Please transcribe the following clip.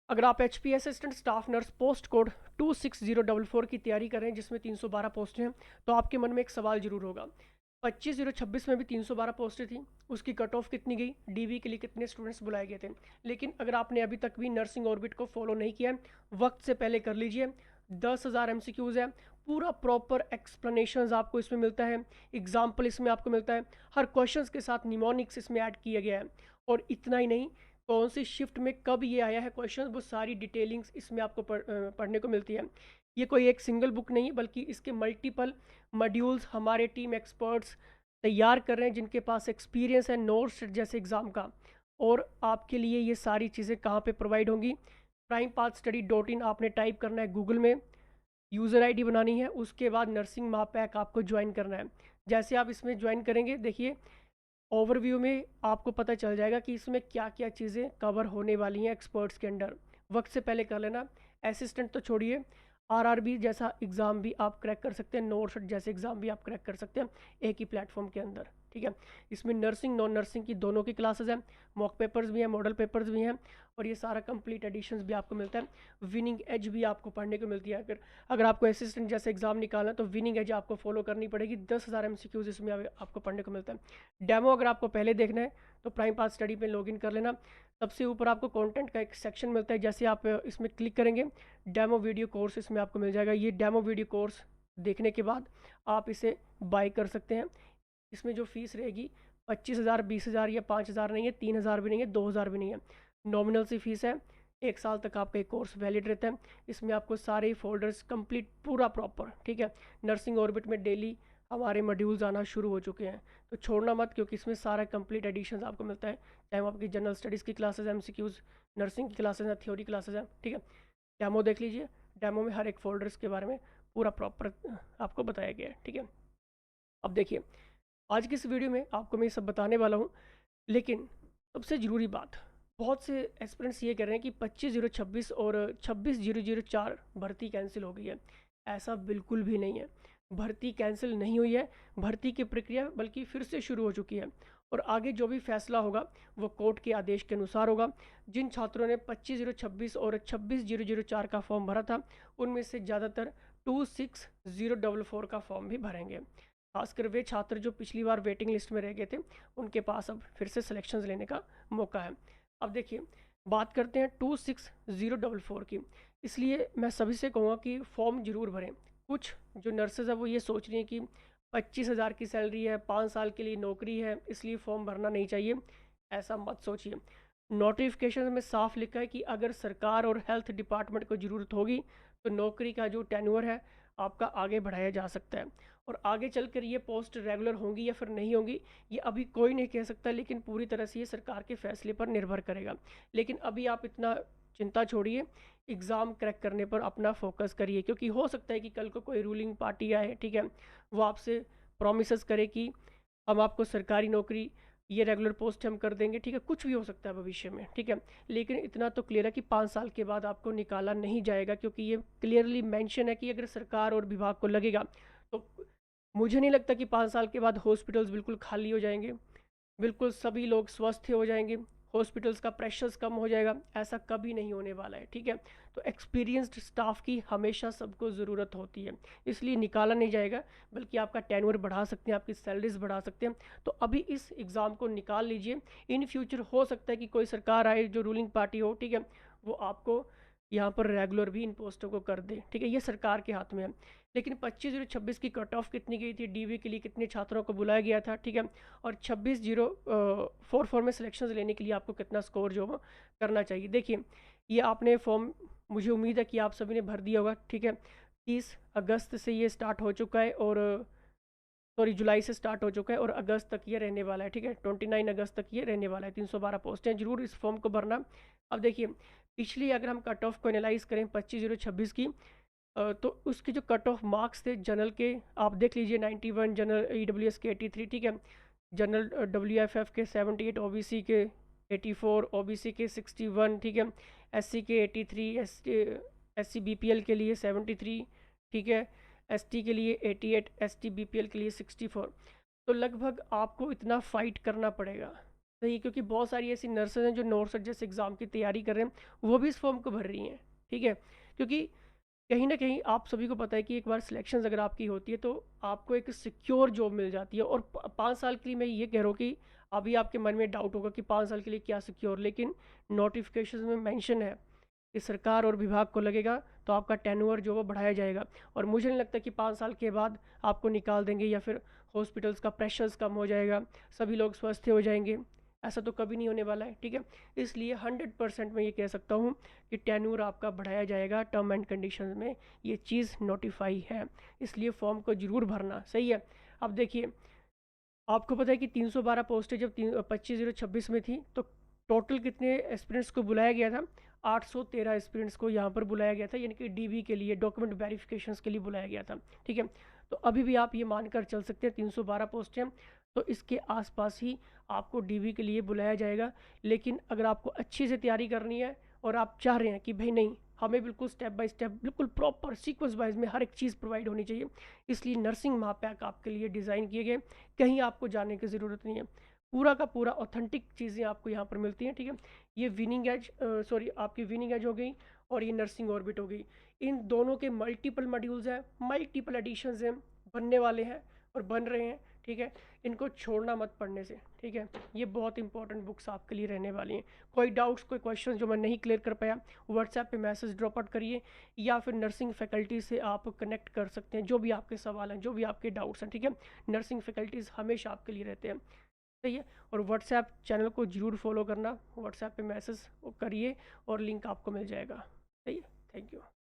अगर आप H P assistant staff nurse post code 26044 की तैयारी कर रहे हैं जिसमें 312 पोस्टें हैं, तो आपके मन में एक सवाल जरूर होगा। 25026 में भी 312 पोस्टें थी, उसकी कट ऑफ कितनी गई, डीवी के लिए कितने स्टूडेंट्स बुलाए गए थे। लेकिन अगर आपने अभी तक भी नर्सिंग ऑर्बिट को फॉलो नहीं किया, वक्त से पहले कर लीजिए। 10,000 MCQs है, पूरा प्रॉपर एक्सप्लेनेशन आपको इसमें मिलता है, एग्जाम्पल इसमें आपको मिलता है, हर क्वेश्चन के साथ निमोनिक्स इसमें ऐड किया गया है। और इतना ही नहीं, कौन सी शिफ्ट में कब ये आया है क्वेश्चन, वो सारी डिटेलिंग्स इसमें आपको पढ़ने को मिलती है। ये कोई एक सिंगल बुक नहीं है, बल्कि इसके मल्टीपल मॉड्यूल्स हमारे टीम एक्सपर्ट्स तैयार कर रहे हैं जिनके पास एक्सपीरियंस है नोट्स जैसे एग्ज़ाम का। और आपके लिए ये सारी चीज़ें कहाँ पे प्रोवाइड होंगी, primepathstudy.in आपने टाइप करना है गूगल में, यूज़र आईडी बनानी है, उसके बाद नर्सिंग महापैक आपको ज्वाइन करना है। जैसे आप इसमें ज्वाइन करेंगे, देखिए ओवरव्यू में आपको पता चल जाएगा कि इसमें क्या क्या चीज़ें कवर होने वाली हैं एक्सपर्ट्स के अंडर। वक्त से पहले कर लेना। असिस्टेंट तो छोड़िए, आरआरबी जैसा एग्ज़ाम भी आप क्रैक कर सकते हैं, नोट जैसे एग्ज़ाम भी आप क्रैक कर सकते हैं एक ही प्लेटफॉर्म के अंदर। ठीक है, इसमें नर्सिंग नॉन नर्सिंग की दोनों की क्लासेस हैं, मॉक पेपर्स भी हैं, मॉडल पेपर्स भी हैं, और ये सारा कंप्लीट एडिशंस भी आपको मिलता है। विनिंग एज भी आपको पढ़ने को मिलती है। अगर अगर आपको असिस्टेंट जैसे एग्ज़ाम निकालना है तो विनिंग एज आपको फॉलो करनी पड़ेगी। 10,000 MCQs इसमें आपको पढ़ने को मिलता है। डेमो अगर आपको पहले देखना है तो प्राइम पाथ स्टडी पे लॉगिन कर लेना। सबसे ऊपर आपको कंटेंट का एक सेक्शन मिलता है, जैसे आप इसमें क्लिक करेंगे डेमो वीडियो कोर्स इसमें आपको मिल जाएगा। ये डेमो वीडियो कोर्स देखने के बाद आप इसे बाय कर सकते हैं। इसमें जो फीस रहेगी 25,000, 20,000 या 5,000 नहीं है, 3,000 भी नहीं है, 2,000 भी नहीं है, नॉमिनल सी फीस है। 1 साल तक आपका एक कोर्स वैलिड रहता है। इसमें आपको सारे फोल्डर्स कंप्लीट पूरा प्रॉपर, ठीक है। नर्सिंग ऑर्बिट में डेली हमारे मॉड्यूल्स आना शुरू हो चुके हैं, तो छोड़ना मत, क्योंकि इसमें सारा कंप्लीट एडिशन आपको मिलता है। चाहे वो आपकी जनरल स्टडीज़ की क्लासेस, MCQs, नर्सिंग की क्लासेस हैं, थ्योरी क्लासेस हैं, ठीक है। डेमो देख लीजिए, डेमो में हर एक फोल्डर्स के बारे में पूरा प्रॉपर आपको बताया गया है, ठीक है। अब देखिए, आज की इस वीडियो में आपको मैं ये सब बताने वाला हूँ, लेकिन सबसे ज़रूरी बात, बहुत से एस्पिरेंट्स ये कह रहे हैं कि 25,026 और 26,004 भर्ती कैंसिल हो गई है। ऐसा बिल्कुल भी नहीं है, भर्ती कैंसिल नहीं हुई है। भर्ती की प्रक्रिया बल्कि फिर से शुरू हो चुकी है, और आगे जो भी फैसला होगा वो कोर्ट के आदेश के अनुसार होगा। जिन छात्रों ने 25,026 और 26,004 का फॉर्म भरा था, उनमें से ज़्यादातर 26,044 का फॉर्म भी भरेंगे। खासकर वे छात्र जो पिछली बार वेटिंग लिस्ट में रह गए थे, उनके पास अब फिर से सिलेक्शंस लेने का मौका है। अब देखिए, बात करते हैं 26,044 की। इसलिए मैं सभी से कहूँगा कि फॉर्म ज़रूर भरें। कुछ जो नर्सेज है वो ये सोच रही हैं कि 25,000 की सैलरी है, 5 साल के लिए नौकरी है, इसलिए फॉर्म भरना नहीं चाहिए। ऐसा मत सोचिए। नोटिफिकेशन में साफ लिखा है कि अगर सरकार और हेल्थ डिपार्टमेंट को ज़रूरत होगी तो नौकरी का जो टेन्योर है आपका आगे बढ़ाया जा सकता है। और आगे चलकर ये पोस्ट रेगुलर होंगी या फिर नहीं होंगी, ये अभी कोई नहीं कह सकता, लेकिन पूरी तरह से ये सरकार के फैसले पर निर्भर करेगा। लेकिन अभी आप इतना चिंता छोड़िए, एग्ज़ाम क्रैक करने पर अपना फोकस करिए, क्योंकि हो सकता है कि कल को कोई रूलिंग पार्टी आए, ठीक है, वो आपसे प्रोमिस करे कि हम आपको सरकारी नौकरी, ये रेगुलर पोस्ट हम कर देंगे, ठीक है। कुछ भी हो सकता है भविष्य में, ठीक है। लेकिन इतना तो क्लियर है कि 5 साल के बाद आपको निकाला नहीं जाएगा, क्योंकि ये क्लियरली मेंशन है कि अगर सरकार और विभाग को लगेगा तो मुझे नहीं लगता कि 5 साल के बाद हॉस्पिटल्स बिल्कुल खाली हो जाएंगे, बिल्कुल सभी लोग स्वस्थ हो जाएंगे, हॉस्पिटल्स का प्रेशर्स कम हो जाएगा। ऐसा कभी नहीं होने वाला है, ठीक है। तो एक्सपीरियंस्ड स्टाफ की हमेशा सबको ज़रूरत होती है, इसलिए निकाला नहीं जाएगा, बल्कि आपका टेन्योर बढ़ा सकते हैं, आपकी सैलरीज बढ़ा सकते हैं। तो अभी इस एग्ज़ाम को निकाल लीजिए। इन फ्यूचर हो सकता है कि कोई सरकार आए जो रूलिंग पार्टी हो, ठीक है, वो आपको यहाँ पर रेगुलर भी इन पोस्टों को कर दे, ठीक है। ये सरकार के हाथ में है। लेकिन 25,026 की कट ऑफ कितनी गई थी, डीवी के लिए कितने छात्रों को बुलाया गया था, ठीक है, और 26,044 में सिलेक्शन लेने के लिए आपको कितना स्कोर जो करना चाहिए। देखिए, ये आपने फॉर्म, मुझे उम्मीद है कि आप सभी ने भर दिया होगा, ठीक है। 30 अगस्त से ये स्टार्ट हो चुका है, और सॉरी जुलाई से स्टार्ट हो चुका है, और अगस्त तक ये रहने वाला है, ठीक है। 29 अगस्त तक ये रहने वाला है। 312 पोस्टें, जरूर इस फॉर्म को भरना। अब देखिए, पिछली अगर हम कट ऑफ को एनालाइज करें 25,026 की, तो उसके जो कट ऑफ मार्क्स थे जनरल के, आप देख लीजिए 91, जनरल EWS के 83, ठीक है, जनरल WFF के 78, OBC के 84, OBC के 61, ठीक है, SC के 83, SC BPL के लिए 73, ठीक है, ST के लिए 88, ST BPL के लिए 64। तो लगभग आपको इतना फाइट करना पड़ेगा सही है, क्योंकि बहुत सारी ऐसी नर्सेज हैं जो नॉर्सर जैसे एग्ज़ाम की तैयारी कर रहे हैं, वो भी इस फॉर्म को भर रही हैं, ठीक है। क्योंकि कहीं ना कहीं आप सभी को पता है कि एक बार सिलेक्शन अगर आपकी होती है तो आपको एक सिक्योर जॉब मिल जाती है। और 5 साल के लिए मैं ये कह रहा हूँ कि अभी आपके मन में डाउट होगा कि 5 साल के लिए क्या सिक्योर, लेकिन नोटिफिकेशन में मेंशन है कि सरकार और विभाग को लगेगा तो आपका टेन्योर जो वो बढ़ाया जाएगा। और मुझे नहीं लगता कि 5 साल के बाद आपको निकाल देंगे या फिर हॉस्पिटल्स का प्रेशर्स कम हो जाएगा, सभी लोग स्वस्थ हो जाएंगे। ऐसा तो कभी नहीं होने वाला है, ठीक है। इसलिए 100% मैं ये कह सकता हूँ कि टेन्योर आपका बढ़ाया जाएगा टर्म एंड कंडीशन में, ये चीज़ नोटिफाई है। इसलिए फॉर्म को ज़रूर भरना, सही है। अब देखिए, आपको पता है कि 312 पोस्टें जब 25/026 में थी तो टोटल कितने एस्पिरेंट्स को बुलाया गया था? 813 एस्पिरेंट्स को यहाँ पर बुलाया गया था, यानी कि डीबी के लिए, डॉक्यूमेंट वेरिफिकेशंस के लिए बुलाया गया था, ठीक है। तो अभी भी आप ये मानकर चल सकते हैं 312 पोस्टें, तो इसके आसपास ही आपको डीबी के लिए बुलाया जाएगा। लेकिन अगर आपको अच्छे से तैयारी करनी है और आप चाह रहे हैं कि भाई नहीं, हमें बिल्कुल स्टेप बाय स्टेप, बिल्कुल प्रॉपर सीक्वेंस वाइज में हर एक चीज़ प्रोवाइड होनी चाहिए, इसलिए नर्सिंग महापैक आपके लिए डिज़ाइन किए गए। कहीं आपको जाने की ज़रूरत नहीं है, पूरा का पूरा ऑथेंटिक चीज़ें आपको यहाँ पर मिलती हैं, ठीक है। ये विनिंग एज, सॉरी, आपकी विनिंग एज हो गई और ये नर्सिंग ऑर्बिट हो गई। इन दोनों के मल्टीपल मॉड्यूल्स हैं, मल्टीपल एडिशंस हैं, बनने वाले हैं और बन रहे हैं, ठीक है। इनको छोड़ना मत पढ़ने से, ठीक है। ये बहुत इंपॉर्टेंट बुक्स आपके लिए रहने वाली हैं। कोई डाउट्स, कोई क्वेश्चन जो मैं नहीं क्लियर कर पाया, व्हाट्सएप पे मैसेज ड्रॉप आउट करिए, या फिर नर्सिंग फैकल्टी से आप कनेक्ट कर सकते हैं। जो भी आपके सवाल हैं, जो भी आपके डाउट्स हैं, ठीक है, नर्सिंग फैकल्टीज़ हमेशा आपके लिए रहते हैं, सही है। और व्हाट्सएप चैनल को जरूर फॉलो करना, व्हाट्सएप पे मैसेज करिए और लिंक आपको मिल जाएगा, सही है। Thank you.